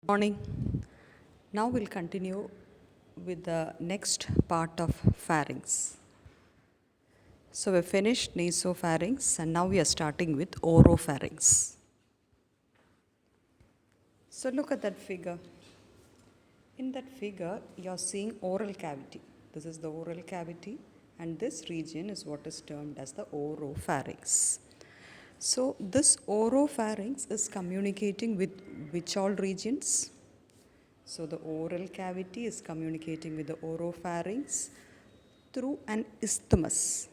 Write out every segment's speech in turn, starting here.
Morning. Now we'll continue with the next part of pharynx. So we finished nasopharynx and now we are starting with oropharynx. So look at that figure. In that figure, you're seeing oral cavity. This is the oral cavity and this region is what is termed as the oropharynx. So this oropharynx is communicating with which all regions? So the oral cavity is communicating with the oropharynx through an isthmus,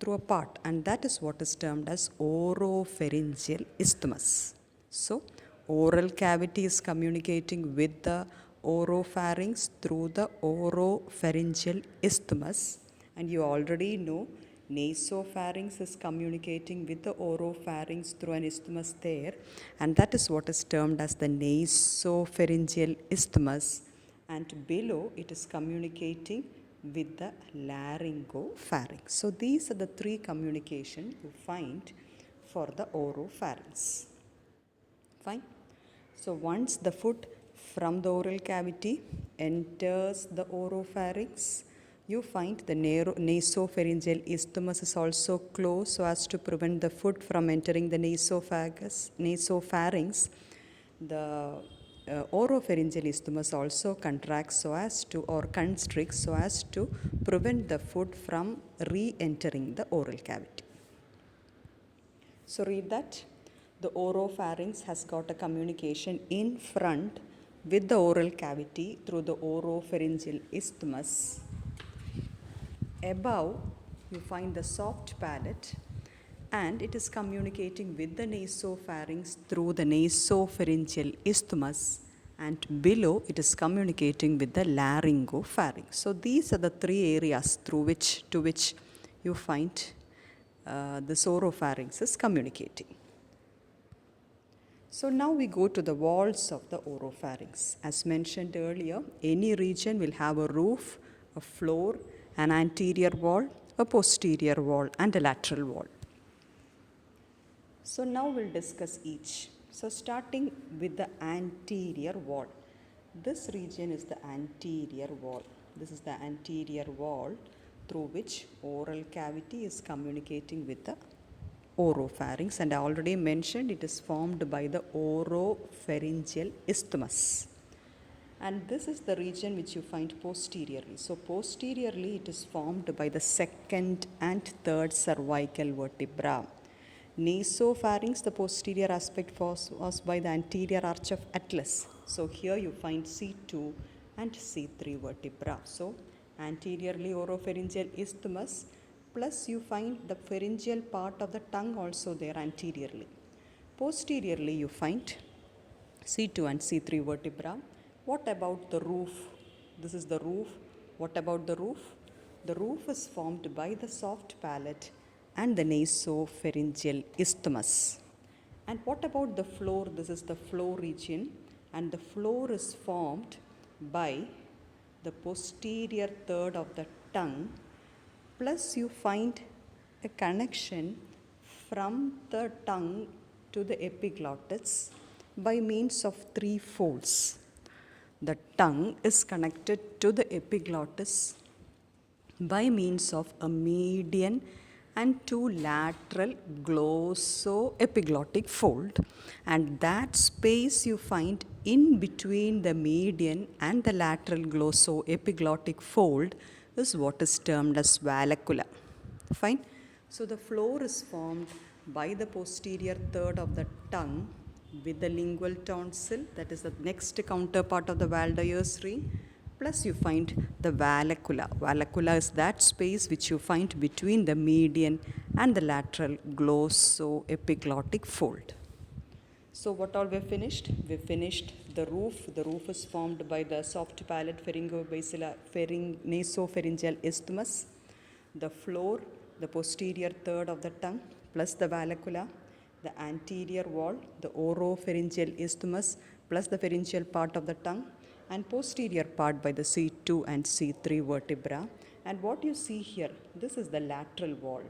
through a part, and that is what is termed as oropharyngeal isthmus. So oral cavity is communicating with the oropharynx through the oropharyngeal isthmus, and you already know nasopharynx is communicating with the oropharynx through an isthmus there, and that is what is termed as the nasopharyngeal isthmus, and below it is communicating with the laryngopharynx. So these are the three communication you find for the oropharynx. Fine. So once the food from the oral cavity enters the oropharynx, you find the nasopharyngeal isthmus is also closed so as to prevent the food from entering the nasopharynx. The oropharyngeal isthmus also contracts so as to or constricts so as to prevent the food from re-entering the oral cavity. So read that. The oropharynx has got a communication in front with the oral cavity through the oropharyngeal isthmus. Above, you find the soft palate, and it is communicating with the nasopharynx through the nasopharyngeal isthmus, and below it is communicating with the laryngopharynx. So these are the three areas to which you find the oropharynx is communicating. So now we go to the walls of the oropharynx. As mentioned earlier, any region will have a roof, a floor, an anterior wall, a posterior wall, and a lateral wall. So now we'll discuss each. So starting with the anterior wall. This region is the anterior wall. This is the anterior wall through which oral cavity is communicating with the oropharynx, and I already mentioned it is formed by the oropharyngeal isthmus. And this is the region which you find posteriorly. So posteriorly it is formed by the second and third cervical vertebra. Nasopharynx, the posterior aspect was by the anterior arch of atlas. So here you find C2 and C3 vertebra. So anteriorly oropharyngeal isthmus, plus you find the pharyngeal part of the tongue also there anteriorly. Posteriorly you find C2 and C3 vertebra. What about the roof? This is the roof. What about the roof? The roof is formed by the soft palate and the nasopharyngeal isthmus. And what about the floor? This is the floor region, and the floor is formed by the posterior third of the tongue, plus you find a connection from the tongue to the epiglottis by means of three folds. The tongue is connected to the epiglottis by means of a median and two lateral glossoepiglottic fold, and that space you find in between the median and the lateral glossoepiglottic fold is what is termed as vallecula. Fine. So the floor is formed by the posterior third of the tongue with the lingual tonsil, that is the next counterpart of the Valdeir's ring, plus you find the vallecula. Vallecula is that space which you find between the median and the lateral glossoepiglottic fold. So what all we finished? We finished the roof. The roof is formed by the soft palate nasopharyngeal isthmus, the floor, the posterior third of the tongue, plus the vallecula, the anterior wall, the oropharyngeal isthmus, plus the pharyngeal part of the tongue, and posterior part by the C2 and C3 vertebra. And what you see here, this is the lateral wall.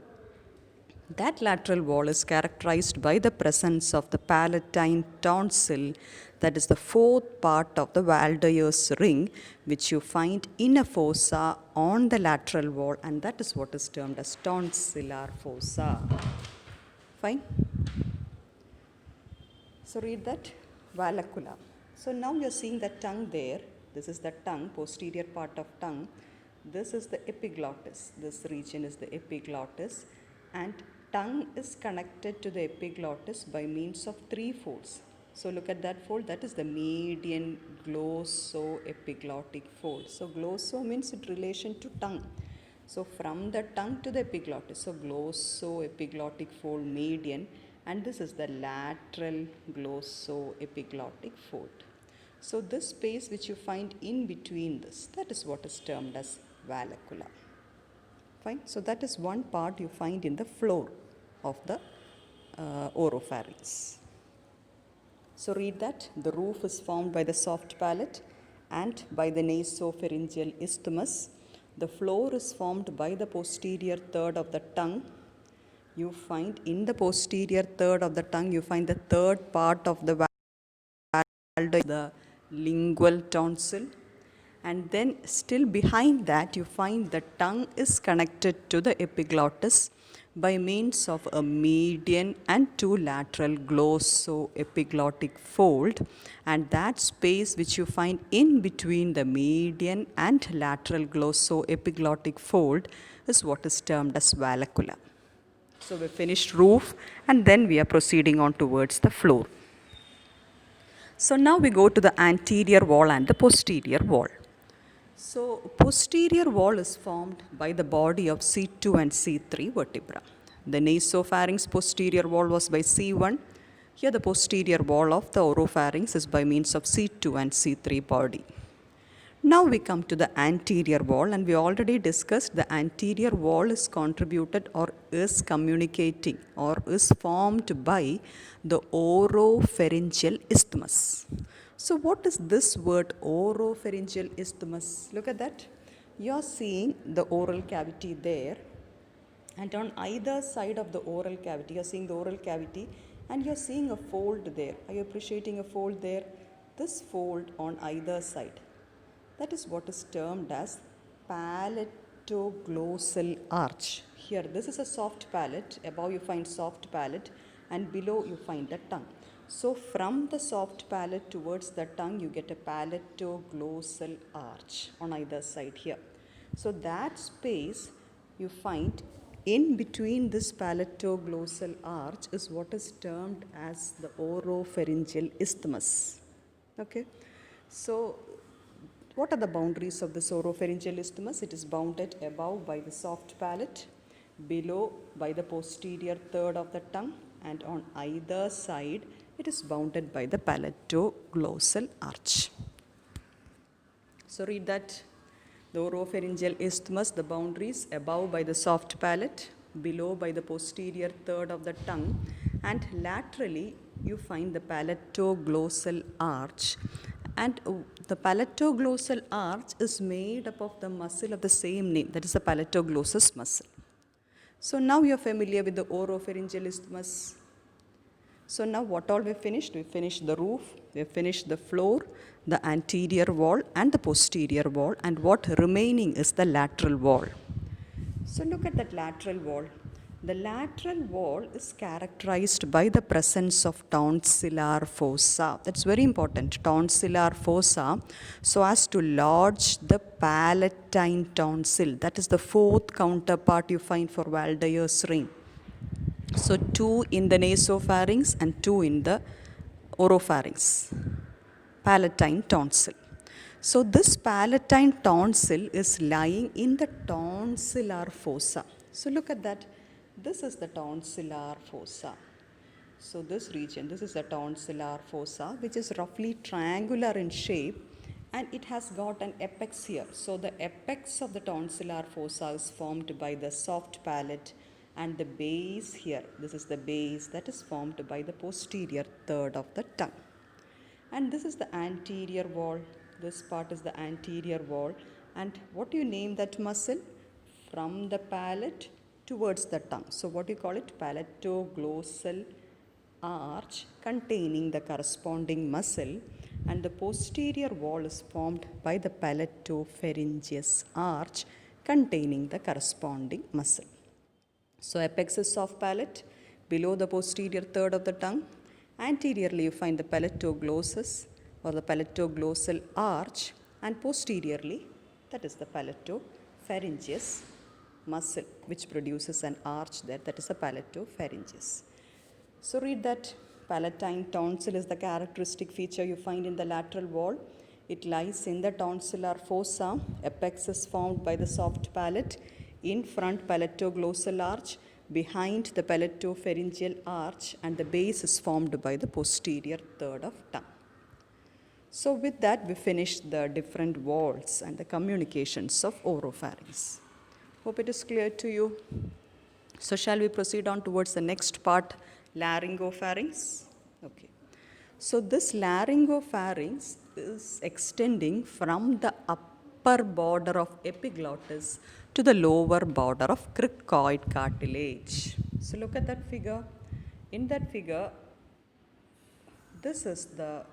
That lateral wall is characterized by the presence of the palatine tonsil, that is the fourth part of the Waldeur's ring, which you find in a fossa on the lateral wall, and that is what is termed as tonsillar fossa. Fine? So read that, vallecula. So now you are seeing the tongue there. This is the tongue, posterior part of tongue. This is the epiglottis. This region is the epiglottis, and tongue is connected to the epiglottis by means of three folds. So look at that fold. That is the median glossoepiglottic fold. So glosso means in relation to tongue. So from the tongue to the epiglottis, so glossoepiglottic fold median, and this is the lateral glossoepiglottic fold. So this space which you find in between this, that is what is termed as vallecula. Fine. So that is one part you find in the floor of the oropharynx. So read that. The roof is formed by the soft palate and by the nasopharyngeal isthmus. The floor is formed by the posterior third of the tongue. You find in the posterior third of the tongue, you find the third part of the the lingual tonsil, and then still behind that you find the tongue is connected to the epiglottis by means of a median and two lateral glossoepiglottic fold, and that space which you find in between the median and lateral glossoepiglottic fold is what is termed as vallecula. So we finished roof, and then we are proceeding on towards the floor. So now we go to the anterior wall and the posterior wall. So posterior wall is formed by the body of C2 and C3 vertebra. The nasopharynx posterior wall was by C1. Here the posterior wall of the oropharynx is by means of C2 and C3 body. Now we come to the anterior wall, and we already discussed the anterior wall is contributed or is communicating or is formed by the oropharyngeal isthmus. So what is this word oropharyngeal isthmus? Look at that. You are seeing the oral cavity there, and on either side of the oral cavity, you are seeing the oral cavity, and you are seeing a fold there. Are you appreciating a fold there? This fold on either side, that is what is termed as palatoglossal arch. Here, this is a soft palate. Above you find soft palate, and below you find the tongue. So from the soft palate towards the tongue, you get a palatoglossal arch on either side here. So that space you find in between this palatoglossal arch is what is termed as the oropharyngeal isthmus. Okay. So what are the boundaries of this oropharyngeal isthmus? It is bounded above by the soft palate, below by the posterior third of the tongue, and on either side it is bounded by the palatoglossal arch. So read that. The oropharyngeal isthmus, the boundaries above by the soft palate, below by the posterior third of the tongue, and laterally you find the palatoglossal arch. And the palatoglossal arch is made up of the muscle of the same name, that is the palatoglossus muscle. So now you are familiar with the oropharyngeal isthmus. So now what all we finished? We finished the roof, we finished the floor, the anterior wall and the posterior wall, and what remaining is the lateral wall. So look at that lateral wall. The lateral wall is characterized by the presence of tonsillar fossa. That's very important, tonsillar fossa, so as to lodge the palatine tonsil. That is the fourth counterpart you find for Waldeur's ring. So 2 in the nasopharynx and 2 in the oropharynx, palatine tonsil. So this palatine tonsil is lying in the tonsillar fossa. So look at that. This is the tonsillar fossa. So this region, this is the tonsillar fossa, which is roughly triangular in shape, and it has got an apex here. So the apex of the tonsillar fossa is formed by the soft palate, and the base here, this is the base that is formed by the posterior third of the tongue. And this is the anterior wall. This part is the anterior wall. And what do you name that muscle? From the palate towards the tongue. So what do you call it? Palatoglossal arch containing the corresponding muscle, and the posterior wall is formed by the palatopharyngeus arch containing the corresponding muscle. So apex is soft palate, below the posterior third of the tongue. Anteriorly you find the palatoglossus or the palatoglossal arch, and posteriorly that is the palatopharyngeus muscle which produces an arch there, that is the palatopharyngeus. So read that. Palatine tonsil is the characteristic feature you find in the lateral wall. It lies in the tonsillar fossa. Apex is formed by the soft palate. In front, palatoglossal arch. Behind, the palatopharyngeal arch, and the base is formed by the posterior third of tongue. So with that, we finished the different walls and the communications of oropharynx. Hope it is clear to you. So shall we proceed on towards the next part, laryngopharynx? Okay. So this laryngopharynx is extending from the upper border of epiglottis to the lower border of cricoid cartilage. So look at that figure. In that figure, this is the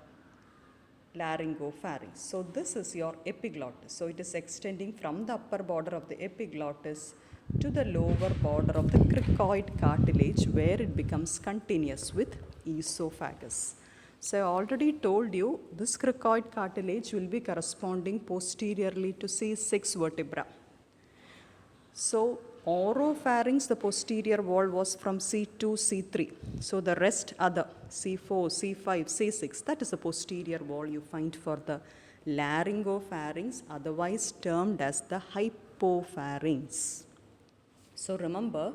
laryngopharynx. So this is your epiglottis. So it is extending from the upper border of the epiglottis to the lower border of the cricoid cartilage, where it becomes continuous with esophagus. So I already told you this cricoid cartilage will be corresponding posteriorly to C6 vertebra. So oropharynx, the posterior wall was from C2, C3. So the rest other C4, C5, C6, that is the posterior wall you find for the laryngopharynx, otherwise termed as the hypopharynx. So remember,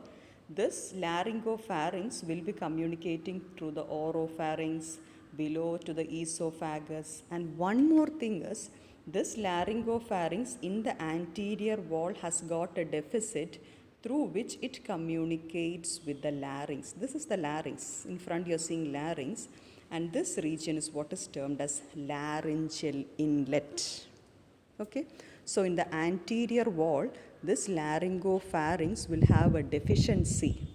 this laryngopharynx will be communicating through the oropharynx below to the esophagus. And one more thing is, this laryngopharynx in the anterior wall has got a deficit through which it communicates with the larynx. This is the larynx. In front you are seeing larynx, and this region is what is termed as laryngeal inlet. Okay. So in the anterior wall, this laryngopharynx will have a deficiency.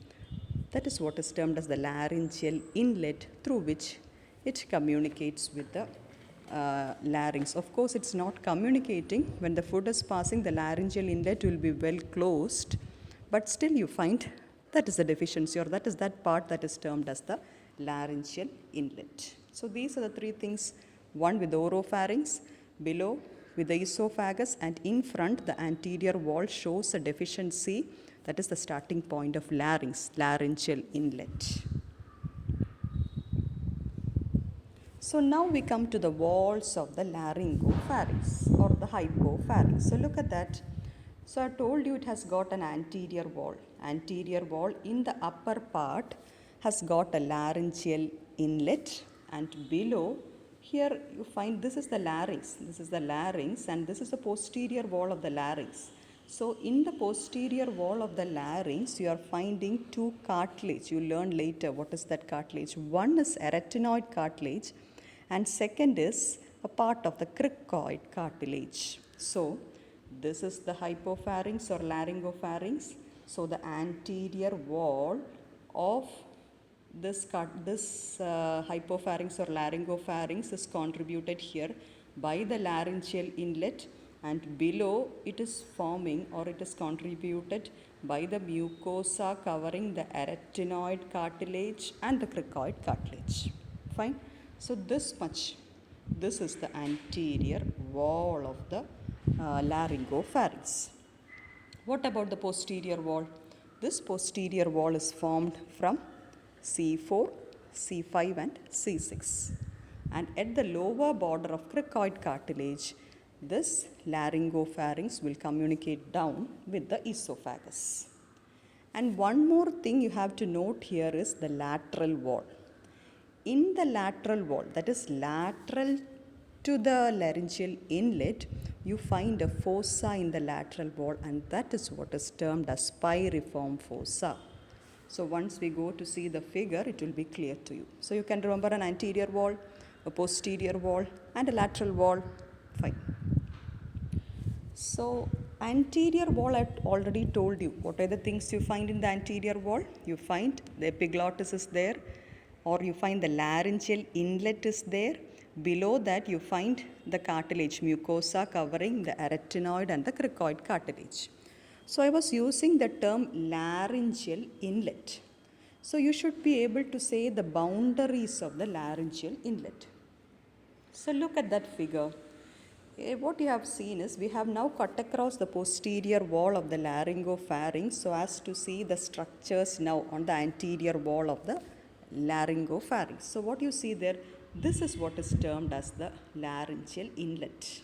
That is what is termed as the laryngeal inlet, through which it communicates with the larynx. Of course, it's not communicating. When the food is passing, the laryngeal inlet will be well closed, but still you find that is a deficiency, or that is that part that is termed as the laryngeal inlet. So these are the three things: one with the oropharynx, below with the esophagus, and in front the anterior wall shows a deficiency. That is the starting point of larynx, laryngeal inlet. So now we come to the walls of the laryngopharynx or the hypopharynx. So look at that. So I told you it has got an anterior wall. Anterior wall in the upper part has got a laryngeal inlet, and below here you find this is the larynx. This is the larynx, and this is the posterior wall of the larynx. So in the posterior wall of the larynx, you are finding two cartilage. You learn later what is that cartilage. One is arytenoid cartilage, and second is a part of the cricoid cartilage. So this is the hypopharynx or laryngopharynx. So the anterior wall of this hypopharynx or laryngopharynx is contributed here by the laryngeal inlet, and below it is forming, or it is contributed by the mucosa covering the arytenoid cartilage and the cricoid cartilage. Fine. So this much, this is the anterior wall of the laryngopharynx. What about the posterior wall? This posterior wall is formed from C4, C5 and C6. And at the lower border of cricoid cartilage, this laryngopharynx will communicate down with the esophagus. And one more thing you have to note here is the lateral wall. In the lateral wall, that is lateral to the laryngeal inlet, you find a fossa in the lateral wall, and that is what is termed as piriform fossa. So once we go to see the figure, it will be clear to you. So you can remember an anterior wall, a posterior wall, and a lateral wall. Fine. So Anterior wall, I already told you. What are the things you find in the anterior wall? You find the epiglottis is there, or you find the laryngeal inlet is there. Below that, you find the cartilage, mucosa covering the arytenoid and the cricoid cartilage. So I was using the term laryngeal inlet. So you should be able to say the boundaries of the laryngeal inlet. So look at that figure. What you have seen is we have now cut across the posterior wall of the laryngopharynx so as to see the structures now on the anterior wall of the laryngopharynx. So what you see there, this is what is termed as the laryngeal inlet.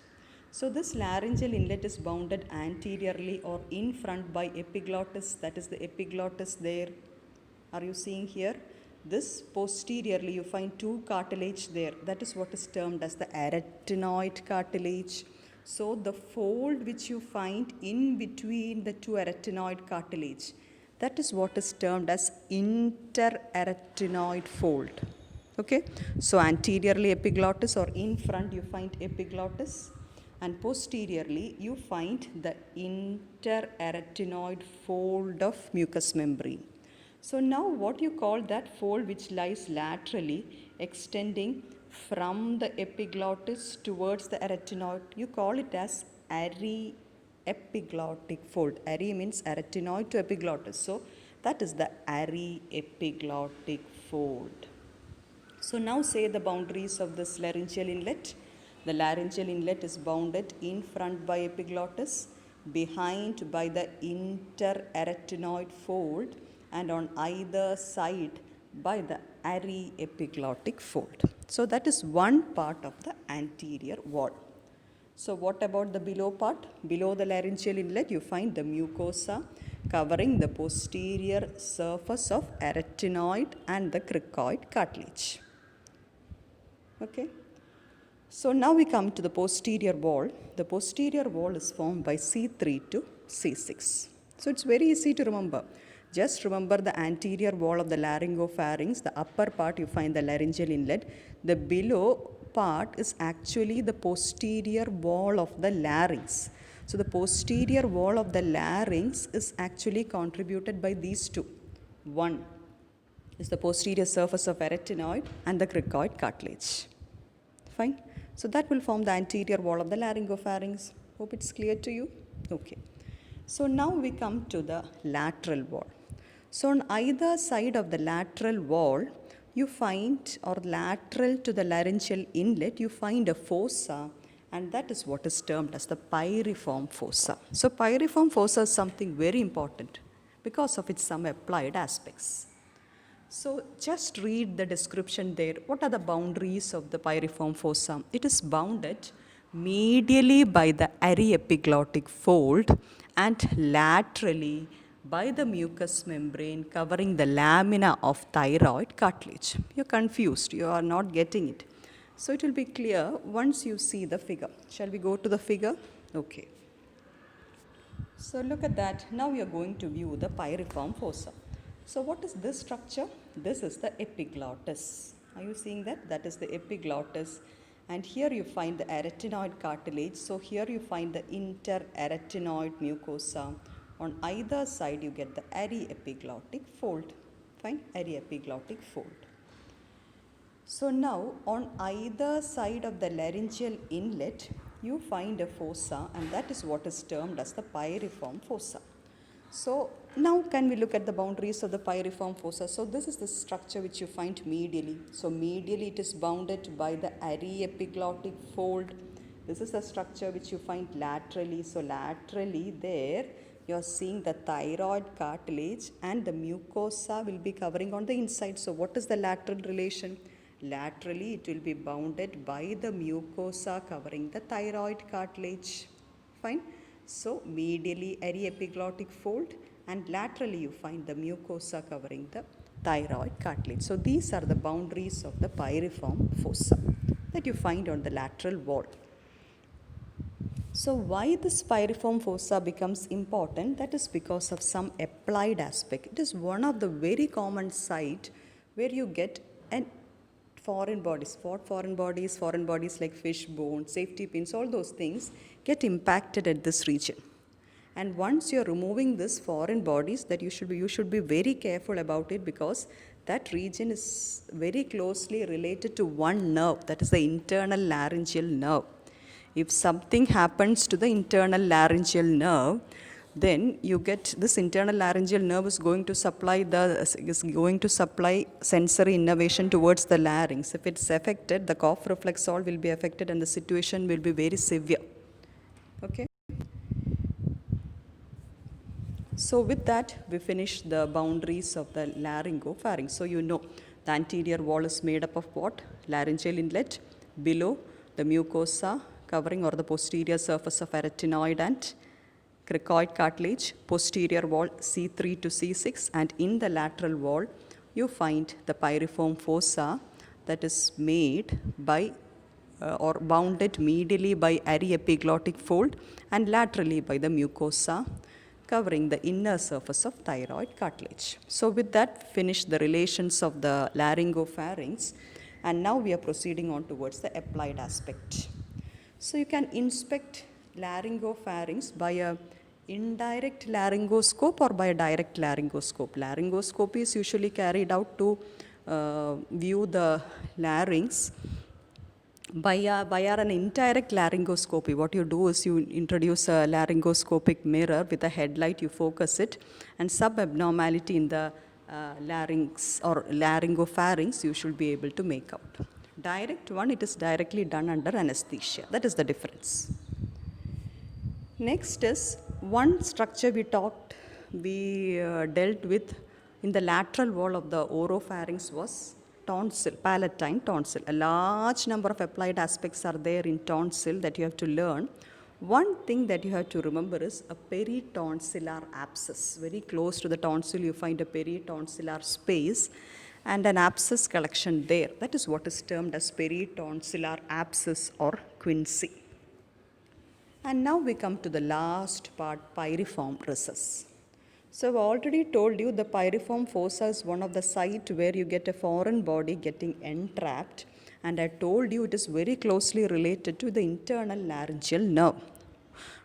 So this laryngeal inlet is bounded anteriorly or in front by epiglottis, that is the epiglottis there. Are you seeing here? This posteriorly you find two cartilage there. That is what is termed as the arytenoid cartilage. So the fold which you find in between the two arytenoid cartilage, that is what is termed as interarytenoid fold. Okay, so anteriorly epiglottis or in front you find epiglottis, and posteriorly you find the interarytenoid fold of mucous membrane. So now what you call that fold which lies laterally extending from the epiglottis towards the arytenoid, you call it as aryepiglottic fold. Ary means arytenoid to epiglottis. So that is the aryepiglottic fold. So now say the boundaries of this laryngeal inlet. The laryngeal inlet is bounded in front by epiglottis, behind by the interarytenoid fold, and on either side by the aryepiglottic fold. So that is one part of the anterior wall. So what about the below part? Below the laryngeal inlet you find the mucosa covering the posterior surface of arytenoid and the cricoid cartilage. Okay. So now we come to the posterior wall. The posterior wall is formed by C3 to C6. So it's very easy to remember. Just remember the anterior wall of the laryngopharynx. The upper part you find the laryngeal inlet. The below part is actually the posterior wall of the larynx. So the posterior wall of the larynx is actually contributed by these two. One is the posterior surface of arytenoid and the cricoid cartilage. Fine. So that will form the anterior wall of the laryngopharynx. Hope it's clear to you. Okay. So now we come to the lateral wall. So on either side of the lateral wall, you find, or lateral to the laryngeal inlet, you find a fossa, and that is what is termed as the piriform fossa. So piriform fossa is something very important because of its some applied aspects. So just read the description there. What are the boundaries of the piriform fossa? It is bounded medially by the aryepiglottic fold and laterally by the mucous membrane covering the lamina of thyroid cartilage. You're confused, you are not getting it. So it will be clear once you see the figure. Shall we go to the figure? Okay. So look at that. Now we are going to view the piriform fossa. So what is this structure? This is the epiglottis. Are you seeing that? That is the epiglottis. And here you find the arytenoid cartilage. So here you find the interarytenoid mucosa. On either side you get the aryepiglottic fold. Fine, aryepiglottic fold. So now on either side of the laryngeal inlet you find a fossa, and that is what is termed as the piriform fossa. So now can we look at the boundaries of the piriform fossa? So this is the structure which you find medially. So medially it is bounded by the aryepiglottic fold. This is the structure which you find laterally. So laterally there you are seeing the thyroid cartilage and the mucosa will be covering on the inside. So what is the lateral relation? Laterally it will be bounded by the mucosa covering the thyroid cartilage. Fine. So medially aryepiglottic fold, and laterally you find the mucosa covering the thyroid cartilage. So these are the boundaries of the piriform fossa that you find on the lateral wall. So why this piriform fossa becomes important? That is because of some applied aspect. It is one of the very common site where you get an foreign bodies. What foreign bodies? Foreign bodies like fish bone, safety pins, all those things get impacted at this region. And once you're removing this foreign bodies, that you should be very careful about it, because that region is very closely related to one nerve, that is the internal laryngeal nerve. If something happens to the internal laryngeal nerve, then you get this internal laryngeal nerve is going to supply sensory innervation towards the larynx. If it's affected, the cough reflex all will be affected and the situation will be very severe. Okay. So with that, we finish the boundaries of the laryngopharynx. So you know the anterior wall is made up of what? Laryngeal inlet, below the mucosa covering or the posterior surface of arytenoid and cricoid cartilage, posterior wall C3 to C6, and in the lateral wall you find the piriform fossa that is made by or bounded medially by aryepiglottic fold and laterally by the mucosa covering the inner surface of thyroid cartilage. So with that, finish the relations of the laryngopharynx, and now we are proceeding on towards the applied aspect. So you can inspect laryngopharynx by a indirect laryngoscope or by a direct laryngoscope. Laryngoscopy is usually carried out to view the larynx. By an indirect laryngoscopy, what you do is you introduce a laryngoscopic mirror with a headlight, you focus it, and some abnormality in the larynx or laryngopharynx you should be able to make out. Direct one, it is directly done under anesthesia. That is the difference. Next is one structure we dealt with in the lateral wall of the oropharynx was tonsil, palatine tonsil. A large number of applied aspects are there in tonsil that you have to learn. One thing that you have to remember is a peritonsillar abscess. Very close to the tonsil you find a peritonsillar space and an abscess collection there. That is what is termed as peritonsillar abscess or quinsy. And now we come to the last part, piriform recess. So I've already told you the piriform fossa is one of the sites where you get a foreign body getting entrapped, and I told you it is very closely related to the internal laryngeal nerve.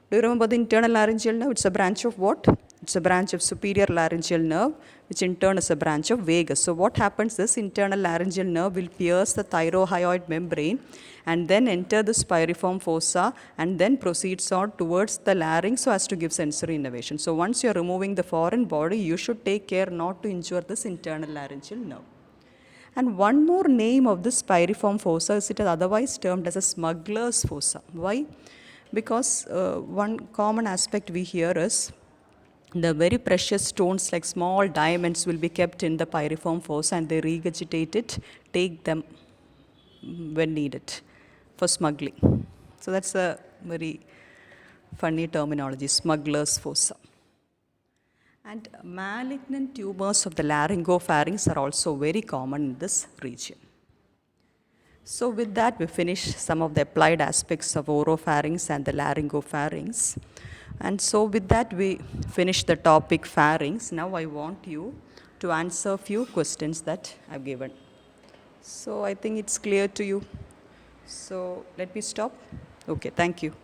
Do you remember the internal laryngeal nerve? It's a branch of what? It's a branch of superior laryngeal nerve, which in turn is a branch of vagus. So what happens is internal laryngeal nerve will pierce the thyrohyoid membrane and then enter the piriform fossa and then proceeds on towards the larynx so as to give sensory innervation. So once you are removing the foreign body, you should take care not to injure this internal laryngeal nerve. And one more name of this piriform fossa is it is otherwise termed as a smuggler's fossa. Why? Because one common aspect we hear is the very precious stones like small diamonds will be kept in the piriform fossa and they regurgitate it, take them when needed for smuggling. So that's a very funny terminology, smuggler's fossa. And malignant tumors of the laryngopharynx are also very common in this region. So with that, we finish some of the applied aspects of oropharynx and the laryngopharynx. And so with that, we finish the topic pharynx. Now I want you to answer a few questions that I've given. So I think it's clear to you. So let me stop. Okay, thank you.